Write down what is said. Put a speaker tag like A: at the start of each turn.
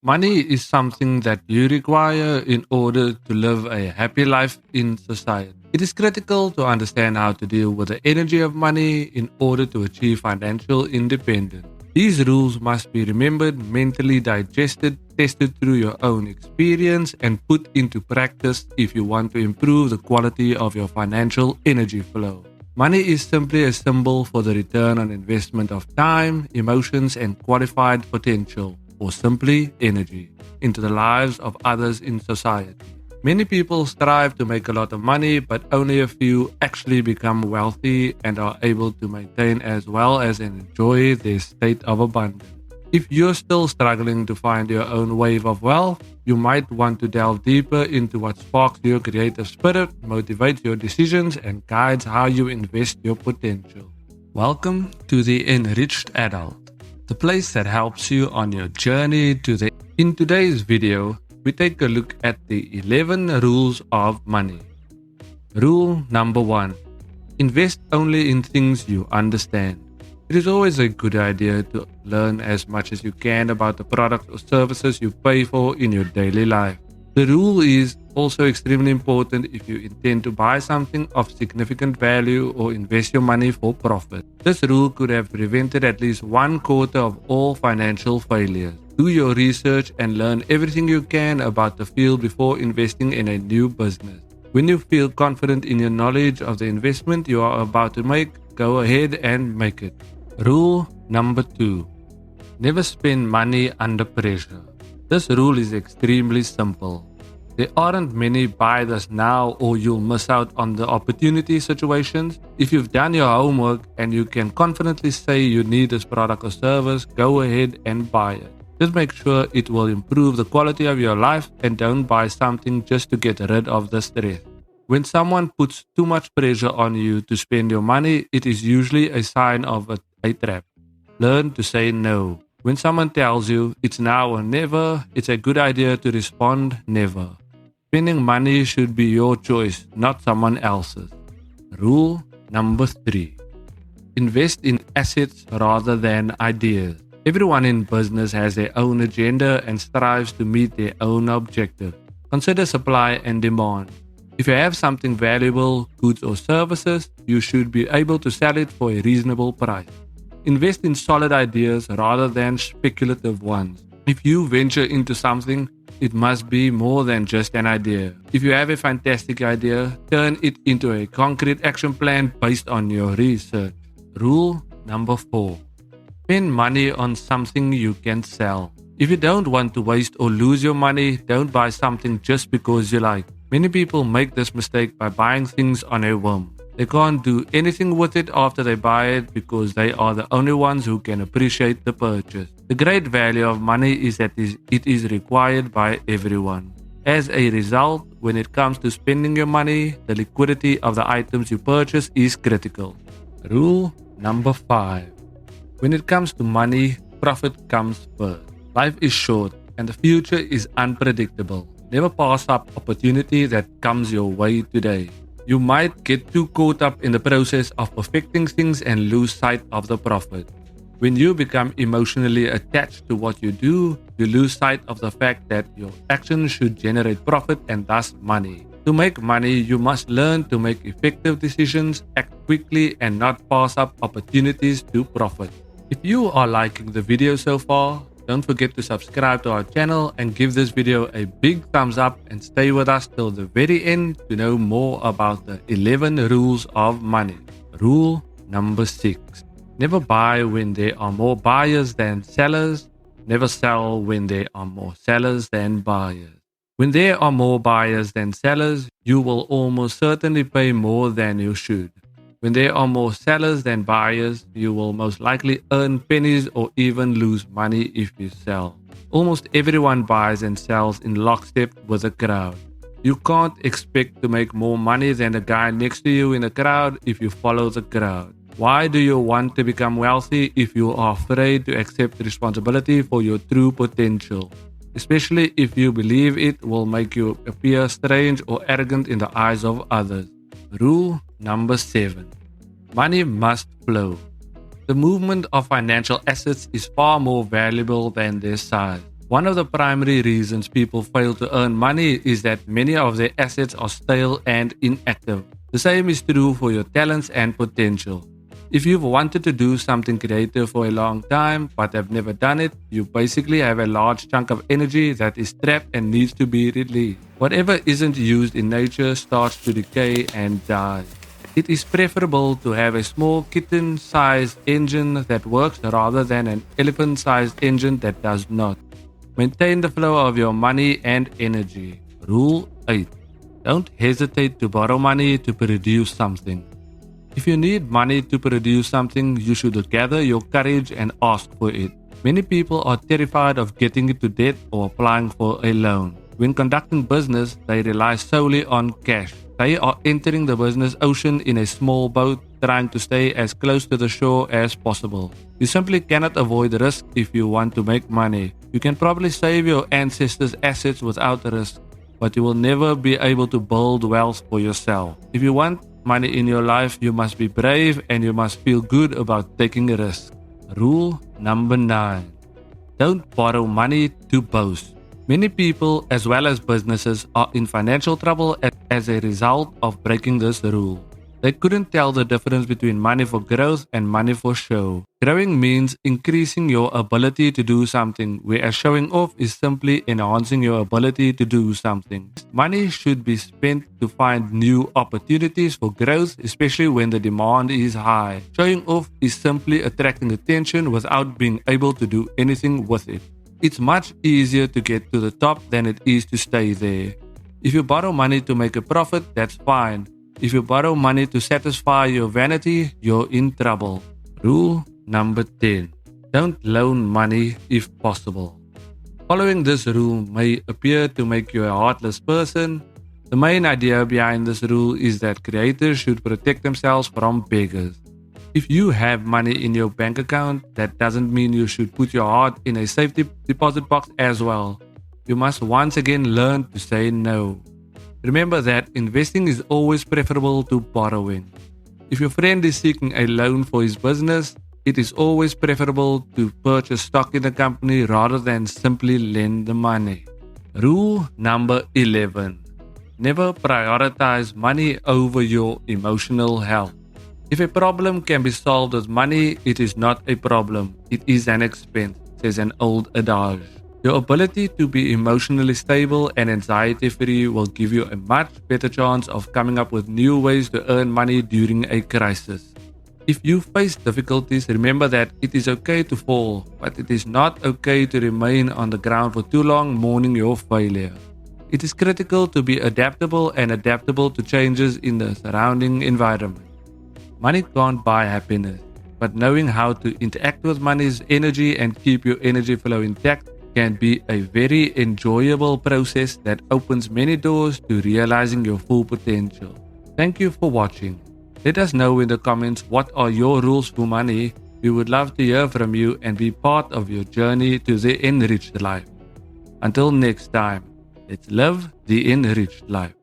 A: Money is something that you require in order to live a happy life in society. It is critical to understand how to deal with the energy of money in order to achieve financial independence. These rules must be remembered, mentally digested, tested through your own experience, and put into practice if you want to improve the quality of your financial energy flow. Money is simply a symbol for the return on investment of time, emotions, and qualified potential, or simply energy, into the lives of others in society. Many people strive to make a lot of money, but only a few actually become wealthy and are able to maintain as well as enjoy their state of abundance. If you're still struggling to find your own wave of wealth, you might want to delve deeper into what sparks your creative spirit, motivates your decisions, and guides how you invest your potential. Welcome to the Enriched Adult, the place that helps you on your journey to the. In today's video, we take a look at the 11 rules of money. Rule number 1. Invest only in things you understand. It is always a good idea to learn as much as you can about the products or services you pay for in your daily life. The rule is also extremely important if you intend to buy something of significant value or invest your money for profit. This rule could have prevented at least 1/4 of all financial failures. Do your research and learn everything you can about the field before investing in a new business. When you feel confident in your knowledge of the investment you are about to make, go ahead and make it. Rule number 2. Never spend money under pressure. This rule is extremely simple. There aren't many buy this now or you'll miss out on the opportunity situations. If you've done your homework and you can confidently say you need this product or service, go ahead and buy it. Just make sure it will improve the quality of your life and don't buy something just to get rid of the stress. When someone puts too much pressure on you to spend your money, it is usually a sign of a trap. Learn to say no. When someone tells you it's now or never, it's a good idea to respond never. Spending money should be your choice, not someone else's. Rule number 3. Invest in assets rather than ideas. Everyone in business has their own agenda and strives to meet their own objective. Consider supply and demand. If you have something valuable, goods or services, you should be able to sell it for a reasonable price. Invest in solid ideas rather than speculative ones. If you venture into something, it must be more than just an idea. If you have a fantastic idea, turn it into a concrete action plan based on your research. Rule number 4. Spend money on something you can sell. If you don't want to waste or lose your money, don't buy something just because you like. Many people make this mistake by buying things on a whim. They can't do anything with it after they buy it because they are the only ones who can appreciate the purchase. The great value of money is that it is required by everyone. As a result, when it comes to spending your money, the liquidity of the items you purchase is critical. Rule number 5. When it comes to money, profit comes first. Life is short and the future is unpredictable. Never pass up opportunity that comes your way today. You might get too caught up in the process of perfecting things and lose sight of the profit. When you become emotionally attached to what you do, you lose sight of the fact that your actions should generate profit and thus money. To make money, you must learn to make effective decisions, act quickly, and not pass up opportunities to profit. If you are liking the video so far, don't forget to subscribe to our channel and give this video a big thumbs up and stay with us till the very end to know more about the 11 rules of money. Rule number 6. Never buy when there are more buyers than sellers. Never sell when there are more sellers than buyers. When there are more buyers than sellers, you will almost certainly pay more than you should. When there are more sellers than buyers, you will most likely earn pennies or even lose money if you sell. Almost everyone buys and sells in lockstep with the crowd. You can't expect to make more money than the guy next to you in the crowd if you follow the crowd. Why do you want to become wealthy if you are afraid to accept responsibility for your true potential? Especially if you believe it will make you appear strange or arrogant in the eyes of others. Rule number 7. Money must flow. The movement of financial assets is far more valuable than their size. One of the primary reasons people fail to earn money is that many of their assets are stale and inactive. The same is true for your talents and potential. If you've wanted to do something creative for a long time but have never done it, you basically have a large chunk of energy that is trapped and needs to be released. Whatever isn't used in nature starts to decay and die. It is preferable to have a small kitten-sized engine that works rather than an elephant-sized engine that does not. Maintain the flow of your money and energy. Rule 8. Don't hesitate to borrow money to produce something. If you need money to produce something, you should gather your courage and ask for it. Many people are terrified of getting into debt or applying for a loan. When conducting business, they rely solely on cash. They are entering the business ocean in a small boat, trying to stay as close to the shore as possible. You simply cannot avoid risk if you want to make money. You can probably save your ancestors' assets without risk, but you will never be able to build wealth for yourself. If you want money in your life, you must be brave and you must feel good about taking a risk. Rule number 9. Don't borrow money to boast. Many people, as well as businesses, are in financial trouble as a result of breaking this rule. They couldn't tell the difference between money for growth and money for show. Growing means increasing your ability to do something, whereas showing off is simply enhancing your ability to do something. Money should be spent to find new opportunities for growth, especially when the demand is high. Showing off is simply attracting attention without being able to do anything with it. It's much easier to get to the top than it is to stay there. If you borrow money to make a profit, that's fine. If you borrow money to satisfy your vanity, you're in trouble. Rule number 10. Don't loan money if possible. Following this rule may appear to make you a heartless person. The main idea behind this rule is that creators should protect themselves from beggars. If you have money in your bank account, that doesn't mean you should put your heart in a safety deposit box as well. You must once again learn to say no. Remember that investing is always preferable to borrowing. If your friend is seeking a loan for his business, it is always preferable to purchase stock in the company rather than simply lend the money. Rule number 11. Never prioritize money over your emotional health. If a problem can be solved with money, it is not a problem. It is an expense, says an old adage. Your ability to be emotionally stable and anxiety-free will give you a much better chance of coming up with new ways to earn money during a crisis. If you face difficulties, remember that it is okay to fall, but it is not okay to remain on the ground for too long mourning your failure. It is critical to be adaptable and adaptable to changes in the surrounding environment. Money can't buy happiness, but knowing how to interact with money's energy and keep your energy flow intact can be a very enjoyable process that opens many doors to realizing your full potential. Thank you for watching. Let us know in the comments what are your rules for money. We would love to hear from you and be part of your journey to the enriched life. Until next time, let's live the enriched life.